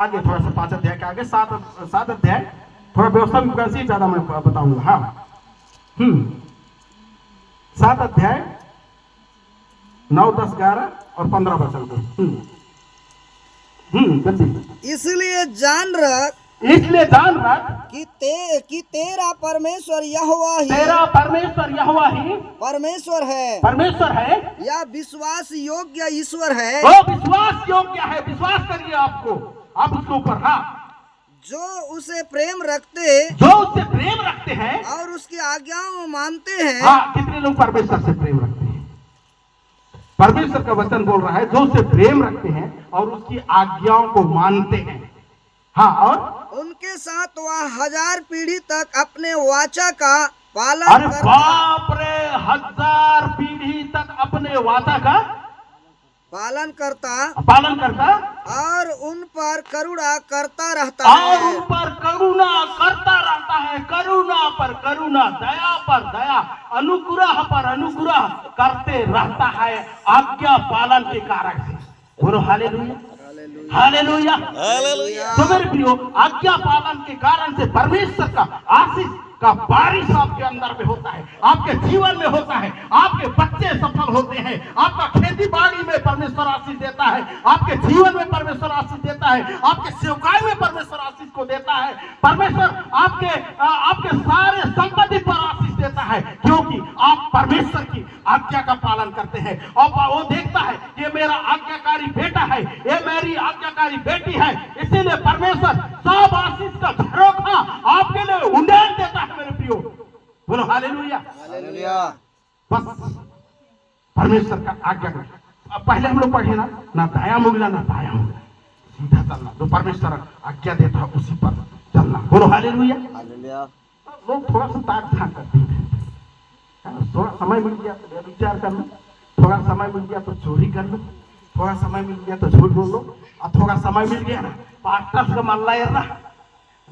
आगे थोड़ा सा 5 अध्याय के आगे 7 अध्याय थोड़ा व्यवस्था विज्ञान से ज्यादा मैं बताऊंगा। हाँ 7 अध्याय 9, 10, 11 और 15 वचन को। जल्दी। इसलिए जान रख कि तेरा परमेश्वर यहोवा ही परमेश्वर है या विश्वास योग्य ईश्वर है। वो विश्वास योग्य है, विश्वास करिए आपको, आप उसके ऊपर। हाँ, जो उसे प्रेम रखते हैं और उसकी आज्ञाओं मानते हैं। हाँ, कितने लोग परमेश्वर से प्रेम रखते हैं? परमेश्वर का वचन बोल रहा है जो उसे प्रेम रखते हैं और उसकी आज्ञाओं को मानते हैं। हाँ, और उनके साथ वह 1000 पीढ़ी तक अपने वाचा का पालन अरे बाप रे, 1000 पीढ़ी तक अपने वाचा का पालन करता और उन पर करुणा करता रहता है। और उन पर करुणा करता रहता है। करुणा पर करुणा, दया पर दया, अनुग्रह पर अनुग्रह करते रहता है आज्ञा पालन के कारण से। बोलो हालेलुया, हालेलुया, हालेलुया। तो मेरे प्रियो, आज्ञा पालन के कारण से परमेश्वर का आशीष का बारिश आपके अंदर में होता है, आपके जीवन में होता है। आपके बच्चे सफल होते हैं, आपका खेती बाड़ी में परमेश्वर आशीष देता है, आपके जीवन में परमेश्वर आशीष देता है, आपके सेवकाई में परमेश्वर आशीष को देता है। परमेश्वर आपके सारे संपत्ति पर आशीष देता है, क्योंकि आप परमेश्वर की आज्ञा का पालन करते हैं। और वो देखता है ये मेरा आज्ञाकारी बेटा है, ये मेरी आज्ञाकारी बेटी है, इसीलिए परमेश्वर सब आशीष का झरोखा आपके लिए उंडेल देता है। मेरे प्रियो, बोलो हालेलुया, हालेलुया। बस परमेश्वर का आज्ञा। पहले हम लोग पढ़े ना दाया मुगला ना बाया मुगला, सीधा चलना, जो परमेश्वर आज्ञा देता है उसी पर चलना। बोलो हालेलुया, हालेलुया। लोग थोड़ा सा ताक झांक करते हैं, थोड़ा समय मिल गया तो विचार कर लो, थोड़ा समय मिल गया तो चोरी कर लो, थोड़ा समय मिल गया तो झूठ बोल लो, और थोड़ा समय मिल गया ना पास्टर का मल्ला ना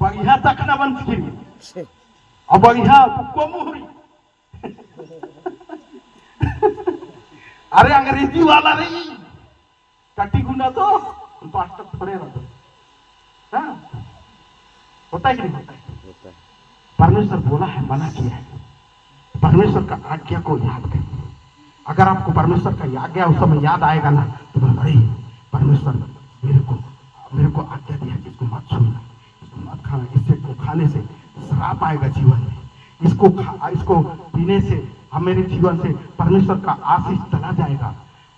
बढ़िया तकना बन सीखी और बढ़िया को मुहरी। अरे अंग्रेजी वाला नहीं, कटी गुना तो पास्टर थोड़े रहते। होता है कि नहीं होता है? परमेश्वर बोला है, मना किया है। परमेश्वर का आज्ञा को याद करिए। अगर आपको परमेश्वर का आज्ञा उस समय याद आएगा ना तो भाई परमेश्वर मेरे को आज्ञा दिया कि इसको मत छूना, इसको मत खाना, इससे को खाने से श्राप आएगा जीवन में, इसको पीने से हम मेरे जीवन से परमेश्वर का आशीष चला जाएगा,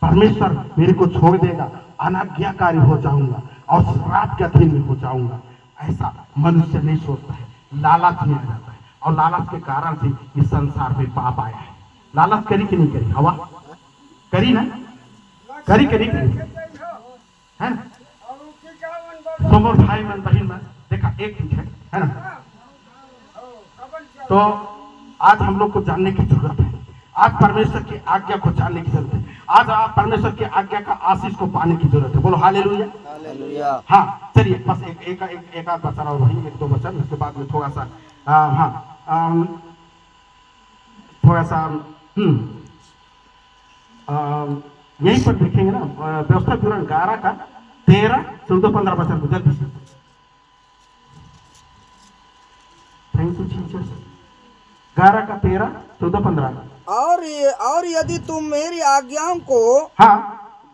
परमेश्वर मेरे को छोड़ देगा, अनाज्ञाकारी हो जाऊंगा और श्राप के अधीन में हो जाऊंगा। ऐसा मनुष्य नहीं सोचता है, लालच में आ जाता है, और लालच के कारण से इस संसार में पाप आया है। लालच करी कि नहीं करी? हवा करी ना, करी है ना? समोर भाई मन बहन मन देखा एक चीज है ना? तो आज हम लोग को जानने की जरूरत है, आज परमेश्वर की आज्ञा को जानने की जरूरत है, आज आप परमेश्वर की आज्ञा का आशीष को पाने की जरूरत है। बोलो हालेलुया, हालेलुया। हाँ, चलिए बस एक आध वचन और वही 1-2 वचन, उसके बाद में थोड़ा सा थोड़ा सा यहीं पर देखेंगे ना, व्यवस्था विवरण 11 का 13, 14, 15 वचन को जल्दी से। Thank you Jesus. 11 का 13, 14, 15। और यदि तुम मेरी आज्ञाओं को, हाँ,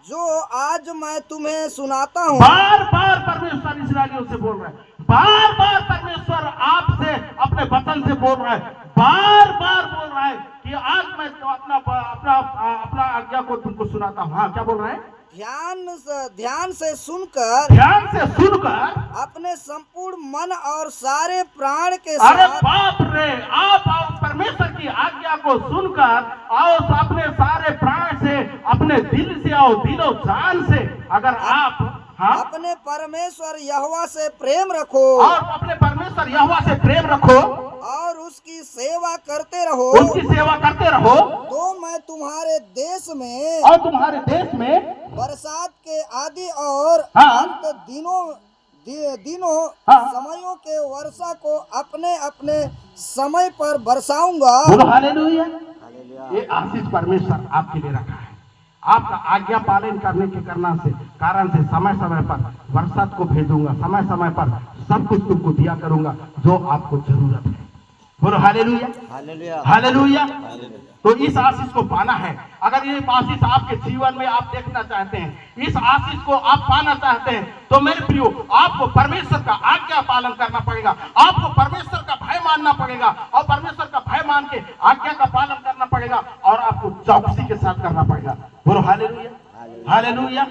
जो आज मैं तुम्हें सुनाता हूँ, बार बार परमेश्वर इस्राएलियों से बोल रहा है, बार बार परमेश्वर आपसे अपने वचन से बोल रहा है, बार बार बोल रहा है कि आज मैं तो अपना आज्ञा को तुमको सुनाता हूँ। हाँ, क्या बोल रहा है? ध्यान से सुनकर अपने संपूर्ण मन और सारे प्राण के साथ। अरे बाप रे, आप परमेश्वर की आज्ञा को सुनकर और अपने सारे प्राण से, अपने दिल से और दिलो जान से, अगर आप अपने परमेश्वर यहोवा से प्रेम रखो, और अपने परमेश्वर यहोवा से प्रेम रखो और उसकी सेवा करते रहो, तो मैं तुम्हारे देश में बरसात के आदि और अंत दिनों समयों के वर्षा को अपने अपने समय पर बरसाऊंगा। बोलो हालेलुया। ये आशीष परमेश्वर आपके लिए रखा है, आपका आज्ञा पालन करने के कारण से समय समय पर बरसात को भेजूंगा, समय समय पर सब कुछ तुमको दिया करूंगा जो आपको जरूरत है। बोलो हालेलुया, हालेलुया, हालेलुया। हालेलुया। तो इस आशीष को पाना है। अगर ये आशीष आपके जीवन में आप देखना चाहते हैं, इस आशीष को आप पाना चाहते हैं, तो मेरे प्रियो आपको परमेश्वर का आज्ञा पालन करना पड़ेगा, आपको परमेश्वर का भय मानना पड़ेगा, और परमेश्वर का भय मान के आज्ञा का पालन करना पड़ेगा, और आपको चौकसी के साथ करना पड़ेगा। बोलो हालेलुया, हालेलुया।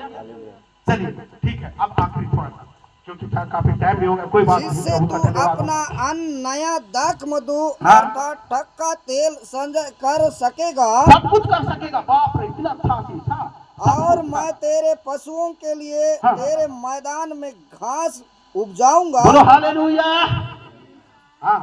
चलिए ठीक है, अब आखिरी थोड़ा सा, क्योंकि काफी टाइम भी होगा, कोई बात नहीं। जिससे प्रभु तू का धन्यवाद। अपना अन्न नया दाख मधु हाँ। अर्थात ठक्का तेल संजय कर सकेगा, सब कुछ कर सकेगा। बाप रे, इतना अच्छा आशीष। हाँ, और मैं तेरे पशुओं के लिए हाँ। तेरे मैदान में घास उपजाऊंगा। बोलो हालेलुया। हाँ,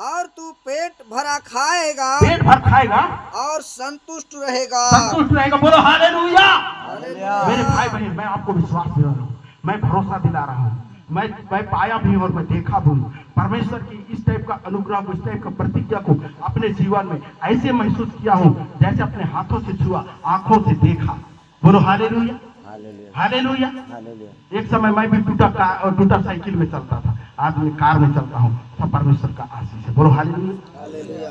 और तू पेट भरा खाएगा, पेट भर खाएगा, और संतुष्ट रहेगा। संतुष्ट रहेगा। बोलो हालेलुया। हालेलुया। मेरे भाई बहन, मैं आपको विश्वास दिला रहा हूँ, मैं भरोसा दिला रहा हूँ, मैं पाया भी और मैं देखा भी हूँ। परमेश्वर की इस टाइप का अनुग्रह को, इस टाइप का प्रतिज्ञा को अपने जीवन में ऐसे महसूस किया हूँ जैसे अपने हाथों से छुआ, आंखों से देखा। बोलो हालेलुया, हालेलुया। एक समय मैं भी टूटा साइकिल में चलता था, आज मैं कार में चलता हूँ। सब परमेश्वर का आशीष है। बोलो हालेलुया।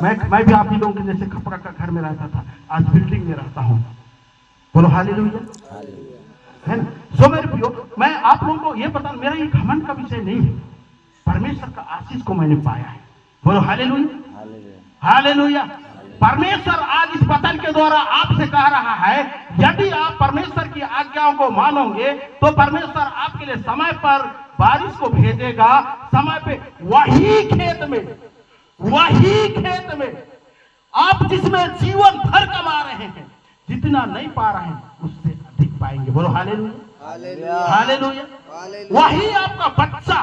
मैं भी आप ही लोगों के जैसे खपरा का घर में रहता था, आज बिल्डिंग में रहता हूँ। बोलो हालेलुया, है ना। सो मेरे प्रियो, मैं आप लोगों को ये बता, मेरा ये घमंड का विषय नहीं है, परमेश्वर का आशीष को मैंने पाया है। बोलो हालेलुया, हालेलुया। परमेश्वर आज इस वचन के द्वारा आपसे कह रहा है, यदि आप परमेश्वर की आज्ञाओं को मानोगे तो परमेश्वर आपके लिए समय पर बारिश को भेजेगा, समय पे वही खेत में आप जिसमें जीवन भर कमा रहे हैं, जितना नहीं पा रहे हैं उससे अधिक पाएंगे। बोलो हालेलुया, हालेलुया। वही आपका बच्चा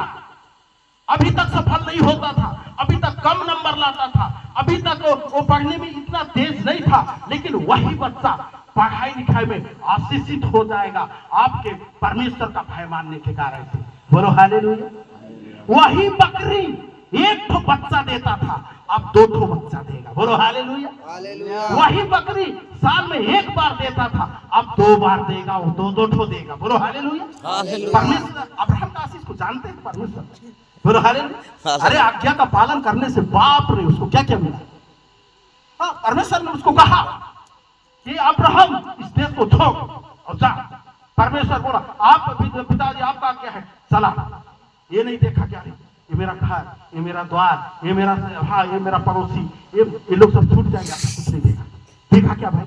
अभी तक सफल नहीं होता था, अभी तक कम नंबर लाता था, अभी तक वो पढ़ने में इतना तेज नहीं था, लेकिन वही बच्चा पढ़ाई लिखाई में आशीषित हो जाएगा आपके परमेश्वर का भय मानने के कारण से। बोलो हालेलुया। वही बकरी एक ठो बच्चा देता था, अब 2 ठो बच्चा देगा। बोलो हालेलुया, हालेलुया। वही बकरी साल में 1 बार देता था, अब 2 बार देगा, वो 2 ठो देगा। बोलो हालेलुया। परमेश्वर अब्राहम का आशीष को जानते हैं परमेश्वर। बोलो हालेलुया। अरे आज्ञा का पालन करने से बाप रे उसको क्या क्या मिला। हाँ, परमेश्वर ने उसको कहा कि अब्राहम इस देश को छोड़ और जा। परमेश्वर बोला, आप पिताजी आपका क्या है, चला। ये नहीं देखा क्या, ये मेरा घर, ये मेरा द्वार, ये मेरा, हाँ ये मेरा पड़ोसी, ये लोग सब छूट जाएंगे, कुछ नहीं देखा। देखा क्या भाई,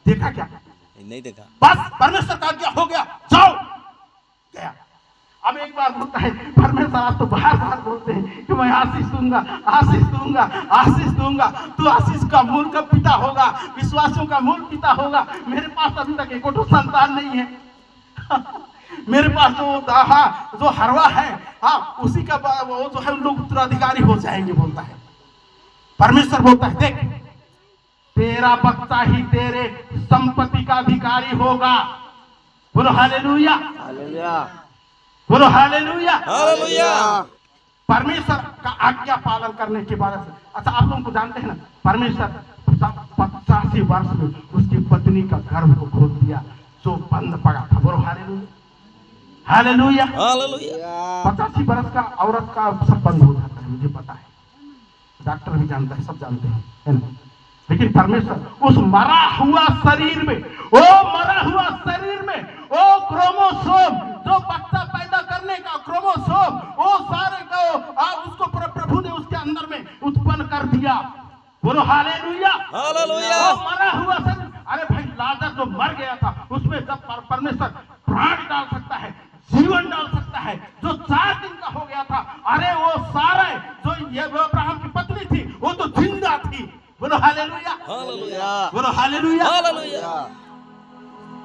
देखा क्या, नहीं देखा। बस परमेश्वर का आज्ञा हो गया, जाओ, गया। अब एक बार बोलता है परमेश्वर, आप तो बार बार बोलते हैं कि मैं आशीष दूंगा, आशीष दूंगा, आशीष दूंगा। तू आशीष का मूल का पिता होगा, विश्वासियों का मूल पिता होगा। मेरे पास अभी तक एक संतान नहीं है। मेरे पास जो हरवा है, हाँ उसी का वो जो है, लोग उत्तराधिकारी हो जाएंगे, बोलता है परमेश्वर। बोलता है देख, तेरा बच्चा ही तेरे संपत्ति का अधिकारी होगा। बोलो हालेलुया, बोलो हालेलुया, हालेलुया। परमेश्वर का आज्ञा पालन करने के बाद, अच्छा आप लोगों को जानते हैं ना, परमेश्वर 85 वर्ष में उसकी पत्नी का गर्भ को खोल दिया जो बंद पड़ा था। बोलो हालेलुया, हालेलुया, हालेलुया। 85 वर्ष का औरत का सब बंद हो जाता है, मुझे पता है, डॉक्टर भी जानता है, सब जानते हैं, है ना। लेकिन परमेश्वर उस मरा हुआ शरीर में, वो क्रोमोसोम, जो बच्चा पैदा करने का क्रोमोसोम, वो सारे को उसको प्रभु ने उसके अंदर में उत्पन्न कर दिया। बोलो हालेलुया, हालेलुया। वो मरा हुआ शरीर। अरे भाई, लाजर जो मर गया था, उसमें जब परमेश्वर प्राण डाल सकता है, जीवन डाल सकता है, जो 4 दिन का हो गया था, अरे वो सारे जो ये अब्राहम की पत्नी थी, वो तो जिंदा थी। बोलो हालेलुया, हालेलुया। बोलो हालेलुया, हालेलुया।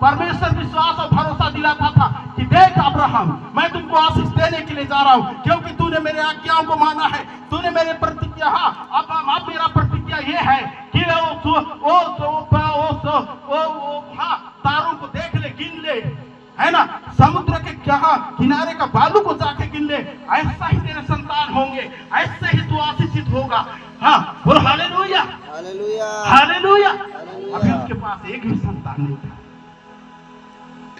परमेश्वर विश्वास और भरोसा दिलाता था कि देख अब्राहम, मैं तुमको आशीष देने के लिए जा रहा हूं, क्योंकि तूने मेरे आज्ञाओं को माना है, तूने मेरे प्रतिज्ञा, अब मेरा प्रतिज्ञा ये है कि हाँ तारों को देख ले, गिन ले, है ना, समुद्र के किनारे का बालू को जाके गिन ले, ऐसा ही तेरे संतान होंगे, ऐसे ही तू आशीषित होगा। हाँ बोलो हालेलुया, हालेलुया, हालेलुया। अभी उसके पास एक भी संतान नहीं था,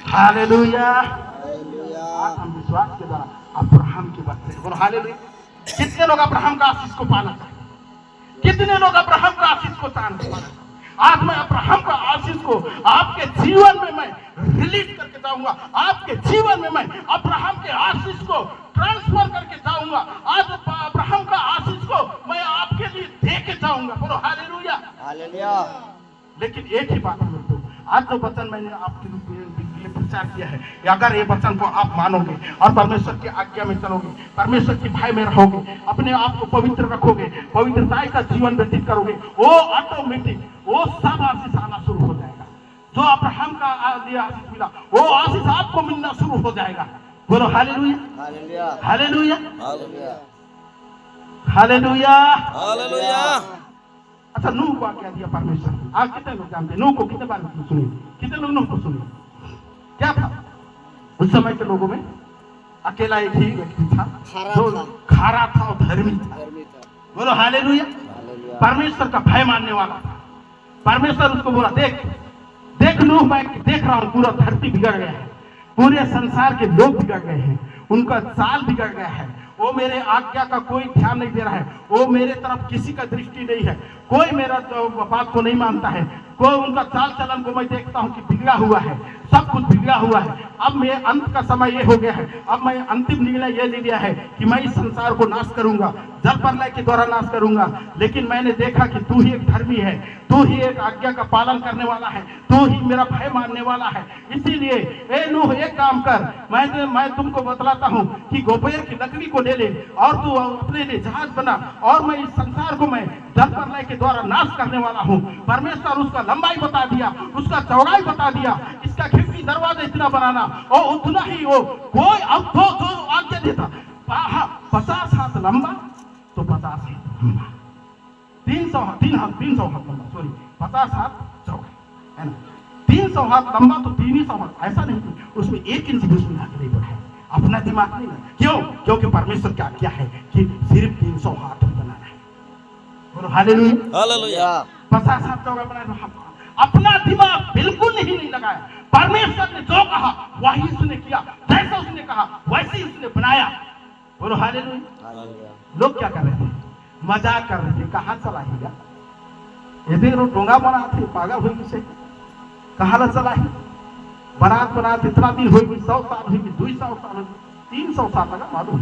हालेलुया। हालेलुया। आज हम विश्वास के द्वारा अब्राहम की बात करें। बोलो हालेलुया। कितने लोग अब्राहम का आशीष को पाना चाहते? कितने लोग अब्राहम का आशीष को पाना चाहते? आज मैं अब्राहम का आशीष को आपके जीवन में मैं रिलीज करके जाऊंगा। आपके जीवन में मैं अब्राहम के आशीष को ट्रांसफर करके जाऊंगा। आज अब्राहम का आशीष को मैं आपके लिए दे के जाऊंगा। बोलो हालेलुया। हालेलुया। लेकिन एक ही बात है मेरे को, आज जो वचन मैंने आपके लिए प्रचार किया है, अगर ये वचन को आप मानोगे और परमेश्वर की आज्ञा में चलोगे, परमेश्वर की भय में रहोगे, अपने आप को पवित्र रखोगे, पवित्रता का जीवन व्यतीत करोगे, वो ऑटोमेटिक वो सब आशीष आना शुरू हो जाएगा। जो अब्राहम का आशीष मिला वो आशीष आपको मिलना शुरू हो जाएगा। बोलो hallelujah. Hallelujah. Hallelujah. Hallelujah. Hallelujah. Hallelujah. अच्छा, नूह को क्या दिया परमेश्वर? आप कितने लोग जानते हैं नूह को? कितने बार सुनिए? कितने लोग नूह को सुनिए? क्या था उस समय के लोगों में? अकेला एक ही व्यक्ति था जो खारा था और धर्मी था। बोलो हालेलुया। परमेश्वर का भय मानने वाला था। परमेश्वर उसको बोला, देख देख नूह, मैं देख रहा हूँ पूरा धरती बिगड़ गया है, पूरे संसार के लोग बिगड़ गए हैं, उनका चाल बिगड़ गया है, वो मेरे आज्ञा का कोई ध्यान नहीं दे रहा है, वो मेरे तरफ किसी का दृष्टि नहीं है, कोई मेरा बात को नहीं मानता है, कोई उनका चाल चलन को मैं देखता हूँ कि बिगड़ा हुआ है, सब कुछ बिगड़ा हुआ है। अब मैं अंत का समय ये हो गया है, अब मैं अंतिम निर्णय ये ले लिया है कि मैं इस संसार को नाश करूंगा, जल प्रलय के द्वारा नाश करूंगा। लेकिन मैंने देखा कि तू ही एक धर्मी है, तू ही एक आज्ञा का पालन करने वाला है, तू ही मेरा भय मानने वाला है। इसीलिए ए नूह, एक काम कर, मैं तुमको बतलाता हूँ कि गोपेर की लकड़ी को ले ले और तू अपने लिए जहाज बना, और मैं इस संसार को मैं जल प्रलय के द्वारा नाश करने वाला हूँ। परमेश्वर उसका लंबाई बता दिया, उसका चौड़ाई बता दिया, इसका खिड़की दरवाजा इतना बनाना और उतना ही वो कोई अब जो आज्ञा देता, 50 हाथ लंबा तो 50 हाथ लंबा, 300 हाथ लंबा, सॉरी 50 हाथ चौड़ा है ना, 300 हाथ लंबा तो 300 हाथ, ऐसा नहीं कि उसमें 1 इंच भी उसमें हाथ नहीं बढ़ा, अपना दिमाग नहीं लगा। क्यों? क्योंकि परमेश्वर का आज्ञा है कि सिर्फ 300 हाथ बनाना है। बोलो हालेलुया। हालेलुया। 50 हाथ चौड़ा बनाना, अपना दिमाग बिल्कुल नहीं लगाया। परमेश्वर ने जो कहा वही उसने किया, जैसा उसने कहा वैसे ही उसने बनाया। बोलो हालेलुया। लोग क्या कर रहे थे? मजाक कर रहे थे, कहाँ चला ही गया यदि डोंगा बना थे, पागल हुई से कहाँ चला ही, बनात इतना दिन हुई, 100 साल हुई, 200 साल, 300 साल लगा मालूम।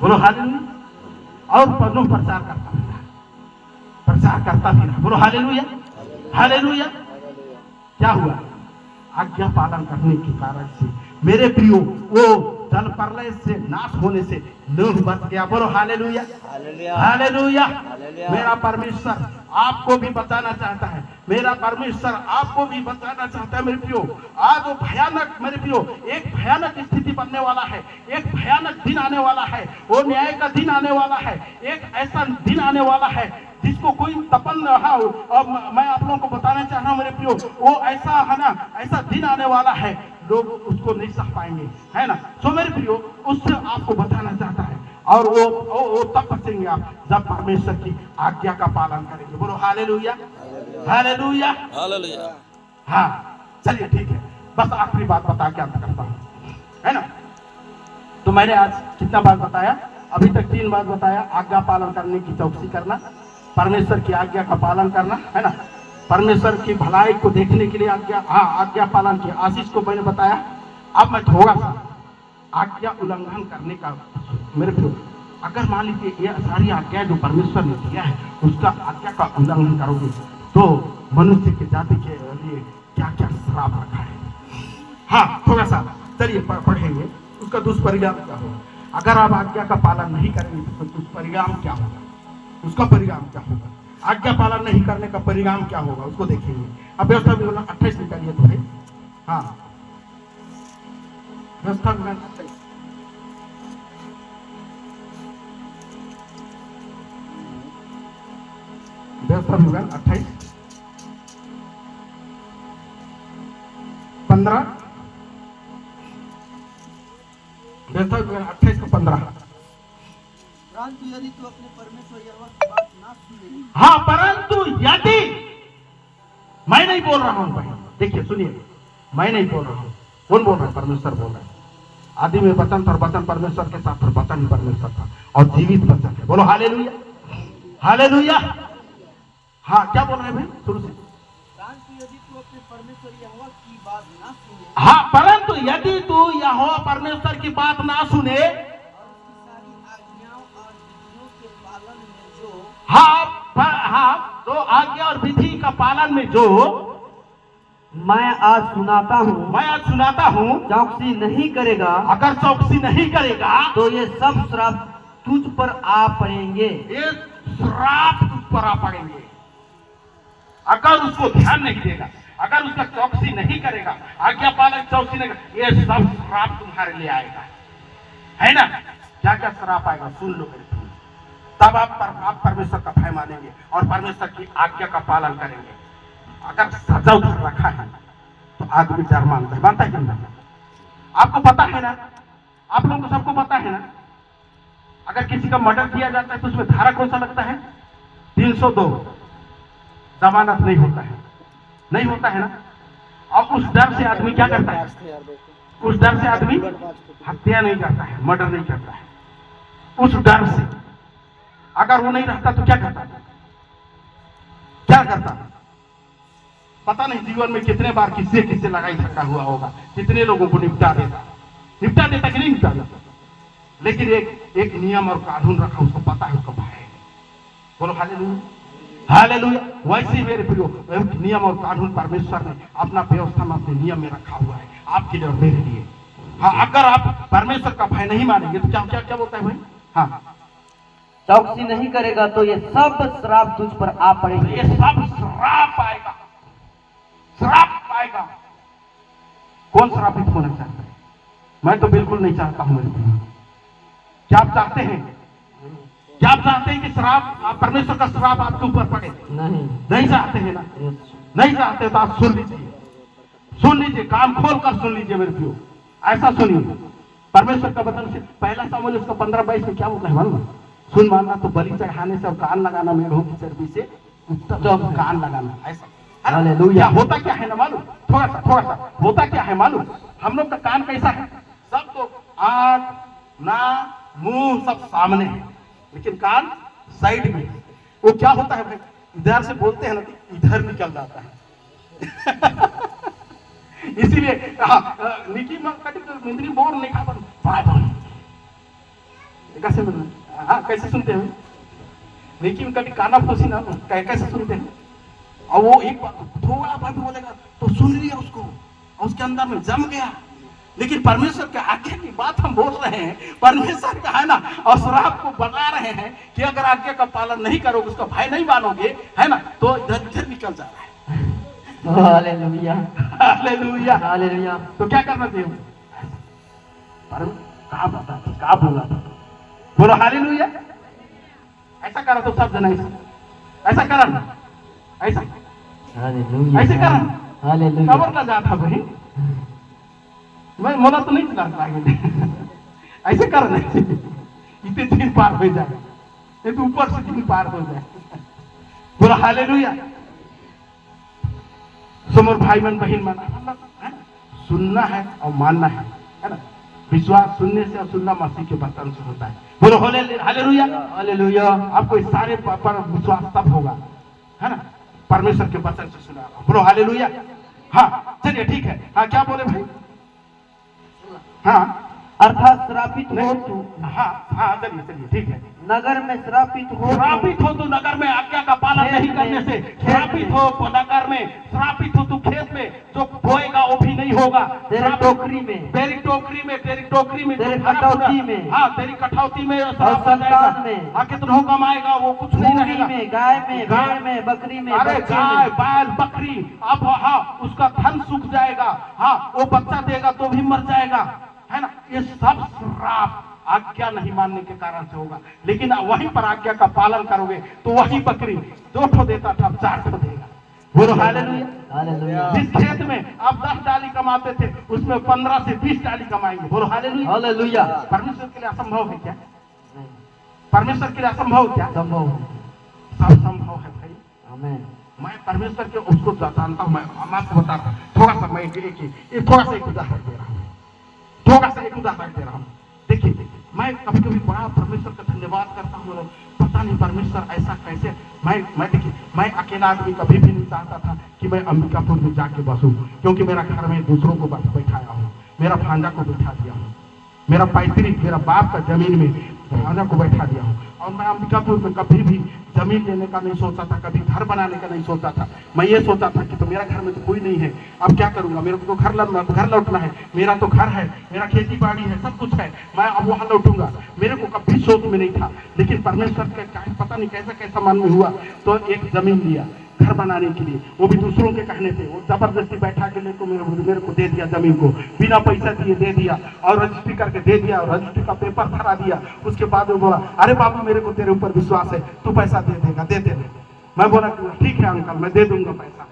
बोलो हालेलुया। और पदों प्रचार करता भी रहा। बोलो हालेलुया। हालेलुया। क्या हुआ? आज्ञा पालन करने के कारण से मेरे प्रियो वो जल प्रलय से नाश होने से नूह बच गया। बोलो हालेलुया। हालेलुया। मेरा परमेश्वर आपको भी बचाना चाहता है, मेरा परमेश्वर आपको भी बचाना चाहता है मेरे प्रियो। आज वो भयानक, मेरे प्रियो, एक भयानक स्थिति बनने वाला है, एक भयानक दिन आने वाला है, वो न्याय का दिन आने वाला है, एक ऐसा दिन आने वाला है जिसको कोई तपन रहा हो। और मैं आप लोगों को बताना चाह रहा हूँ मेरे प्रियो, वो ऐसा है ना, ऐसा दिन आने वाला है, लोग उसको नहीं सह पाएंगे, है ना। सो मेरे प्रियो, उससे आपको बताना चाहता है, और वो तब बचेंगे आप जब परमेश्वर की आज्ञा का पालन करेंगे। बोलो हालेलुया। हालेलुया। हालेलुया। हाँ, चलिए ठीक है, बस आखिरी बात बता के अंत करता हूँ, है ना। तो मैंने आज कितना बात बताया? अभी तक 3 बात बताया। आज्ञा पालन करने की चौकसी करना, परमेश्वर की आज्ञा का पालन करना, है ना, परमेश्वर की भलाई को देखने के लिए आज्ञा पालन की आशीष को मैंने बताया। अब मैं थोड़ा सा आज्ञा उल्लंघन करने का, मेरे प्रियो, अगर मान लीजिए ये सारी आज्ञा जो परमेश्वर ने दिया है उसका आज्ञा का उल्लंघन करोगे तो मनुष्य की जाति के लिए क्या क्या श्राप रखा है। हाँ, थोड़ा सा चलिए पढ़ेंगे, उसका दुष्परिणाम क्या होगा। अगर आप आज्ञा का पालन नहीं करेंगे तो दुष्परिणाम क्या होगा, उसका परिणाम क्या होगा, आज्ञा पालन नहीं करने का परिणाम क्या होगा, उसको देखेंगे। अब व्यवस्था विवरण 28 निकालिए तो है। हाँ, व्यवस्था विवरण 28, व्यवस्था विवरण 28, 15, व्यवस्था विवरण 28 को 15। परंतु यदि तू अपने परमेश्वर यहोवा की बात ना सुने, हाँ, परंतु यदि, मैं नहीं बोल रहा हूं भाई, देखिए सुनिए, मैं नहीं बोल रहा हूं, कौन बोल रहा है? परमेश्वर बोल रहा है। आदि में वचन था और वचन परमेश्वर के साथ और वचन ही परमेश्वर था और जीवित वचन है। बोलो हालेलुया, हालेलुया। हाँ, क्या बोल रहे हैं भाई शुरू से? यदि तू अपने परमेश्वर यहोवा की बात ना सुने, हाँ, परंतु यदि तू यहोवा परमेश्वर की बात ना सुने और उसकी सारी आज्ञाओं और विधियों के पालन में जो हाँ, तो आज्ञा और विधि का पालन में जो मैं आज सुनाता हूँ चौकसी नहीं करेगा, अगर चौकसी नहीं करेगा तो ये सब श्राप तुझ पर आ पड़ेंगे। ये श्राप तुझ पर आ पड़ेंगे। अगर उसको ध्यान नहीं देगा, अगर उसका चौकसी नहीं करेगा, आज्ञा पालन चौकसी नहीं करेगा, ये सब श्राप तुम्हारे लिए आएगा, है ना? क्या क्या श्राप आएगा सुन लो मेरे भाई। तब आप परमेश्वर का भय मानेंगे और परमेश्वर की आज्ञा का पालन करेंगे। अगर सजा उधर रखा है तो आदमी डर मानता है कि नहीं? आपको पता है ना, आप लोगों को सबको पता है ना, अगर किसी का मर्डर किया जाता है तो उसमें धारा कौन सा लगता है? 302। जमानत नहीं होता है, नहीं होता है ना। और उस डर से आदमी क्या करता है? उस डर से आदमी हत्या नहीं करता है, मर्डर नहीं करता है। उस डर से अगर वो नहीं रहता तो क्या करता? क्या करता? पता नहीं जीवन में कितने बार किससे लड़ाई झगड़ा हुआ होगा, कितने लोगों को निपटा देता कि नहीं निपटा देता। लेकिन एक नियम और कानून रखा, उसको पता है, उसको भय है। बोलो हालेलुया, हालेलुया। वैसे मेरे प्रियो, एक नियम और कानून परमेश्वर ने अपना व्यवस्था में अपने नियम में रखा हुआ है आपके लिए और मेरे लिए। हाँ, अगर आप परमेश्वर का भय नहीं मानेंगे तो क्या क्या क्या बोलता है भाई? हाँ, चौकसी नहीं करेगा तो ये सब श्राप तुझ पर आ पड़ेंगे। ये सब श्राप आएगा, श्राप आएगा। कौन श्रापित होना चाहता है? मैं तो बिल्कुल नहीं चाहता हूं मेरे भाई। क्या आप चाहते हैं? क्या आप चाहते हैं कि श्राप, परमेश्वर का श्राप आपके ऊपर पड़े? नहीं चाहते हैं ना? नहीं चाहते तो आप सुन लीजिए, सुन लीजिए, कान खोल कर सुन लीजिए मेरे प्रियो। ऐसा सुनिए, परमेश्वर का वचन से पहला सामुएल उसका 15-22 में क्या बोलता है मालूम? सुन मानना तो बलि चढ़ाने से और कान लगाना मेढ़ों की चर्बी से उत्तम। कान लगाना ऐसा। हालेलुया। होता क्या है ना मालूम? थोड़ा सा होता क्या है मालूम? हम लोग का कान कैसा है? सब तो आंख, नाक, मुंह सब सामने है, लेकिन कान साइड में। वो क्या होता है भाई? इधर से बोलते हैं ना तो इधर निकल जाता है। इसीलिए निकी मिंद्री बोर नहीं खाता। कैसे कैसे सुनते हैं? निकी में कभी काना फंसी ना, कैसे सुनते हैं? और वो एक थोड़ा बात बोलेगा तो सुन लिया उसको और उसके अंदर में जम गया। लेकिन परमेश्वर के आज्ञा की बात हम बोल रहे हैं, परमेश्वर का है ना, और श्राप को बता रहे हैं कि अगर आज्ञा का पालन नहीं करोगे, उसका भय नहीं मानोगे, है ना, तो इधर इधर निकल जा रहा है। Hallelujah, hallelujah, hallelujah. तो क्या करना चाहिए? कहा बोला था? बोलो हालेलुया। ऐसा करा तो सब जना ऐसा करा ना, ऐसा ऐसे करा, खबर का जा था भाई। मैं मोला तो नहीं चला ऐसे कर रहे इतने दिन पार हो जाए, एक ऊपर से दिन पार हो जाए। बोला हालेलुया। समर भाई मन बहन मन, सुनना है और मानना है ना? विश्वास सुनने से और सुनना मसीह के वचन से होता है। बोलो हालेलुया, हालेलुया। आपको इस सारे पर विश्वास तब होगा, है ना, परमेश्वर के वचन से सुना। बोलो हालेलुया। हाँ, चलिए ठीक है। हाँ, क्या बोले भाई? हाँ, अर्थात श्रापित हो तू। हाँ, चलिए ठीक है। नगर में श्रापित हो तो नगर में आज्ञा का पालन नहीं करने से श्रापित हो। नगर में श्रापित हो तू, खेत में जो बोएगा वो भी नहीं होगा। तेरी टोकरी में, तेरी कटौती में, हाँ, तेरी कटौती में, संतान में, हाँ, कितना कमाएगा वो कुछ नहीं रहेगा। में, गाय में, भेड़ में, बकरी में, अरे गाय, बैल, बकरी, अब हाँ, उसका धन सूख जाएगा। हाँ, वो बच्चा देगा तो भी मर जाएगा, है ना। ये सब श्राप आज्ञा नहीं मानने के कारण से होगा। लेकिन वहीं पर आज्ञा का पालन करोगे तो वही बकरी 2 ठो देता था, 4 ठो देगा। बोलो हालेलुया, हालेलुया। जिस खेत में आप 10 डाली कमाते थे, उसमें 15 से 20 डाली कमाएंगे। बोलो हालेलुया, हालेलुया। परमेश्वर के लिए असंभव है क्या? परमेश्वर के लिए असंभव क्या? संभव, सब संभव है भाई। आमीन। मैं परमेश्वर के उसको जानता हूँ। मैं आपको बता रहा हूँ, थोड़ा सा मैं थोड़ा सा एक उदाहरण दे रहा हूँ, थोड़ा सा एक उदाहरण दे रहा हूँ। देखिए मैं कभी कभी बड़ा परमेश्वर का धन्यवाद करता हूँ, पता नहीं परमेश्वर ऐसा कैसे। मैं देखिए, मैं अकेला आदमी कभी भी नहीं चाहता था कि मैं अंबिकापुर में जाके बसूं, क्योंकि मेरा घर में दूसरों को बैठाया हूँ, मेरा भांजा को बैठा दिया हूँ, मेरा पैतृक मेरा बाप का जमीन में भांजा को बैठा दिया हूँ। और मैं अंबिकापुर में कभी भी जमीन लेने का नहीं सोचा था, कभी घर बनाने का नहीं सोचा था। मैं ये सोचा था कि तो मेरा घर में तो कोई नहीं है, अब क्या करूंगा, मेरे को तो घर लौटना है, मेरा तो घर है, मेरा खेती बाड़ी है, सब कुछ है, मैं अब वहां लौटूंगा। मेरे को कभी सोच में नहीं था, लेकिन परमेश्वर का पता नहीं कैसा कैसा मन में हुआ, तो एक जमीन लिया घर बनाने के लिए, वो भी दूसरों के कहने पे। वो जबरदस्ती बैठा के लेको मेरे को दे दिया, जमीन को बिना पैसा दिए दे दिया, और रजिस्ट्री करके दे दिया, और रजिस्ट्री का पेपर धरा दिया। उसके बाद वो बोला, अरे बाबू मेरे को तेरे ऊपर विश्वास है, तू पैसा दे देगा, दे दे। मैं बोला ठीक है अंकल, मैं दे दूंगा पैसा।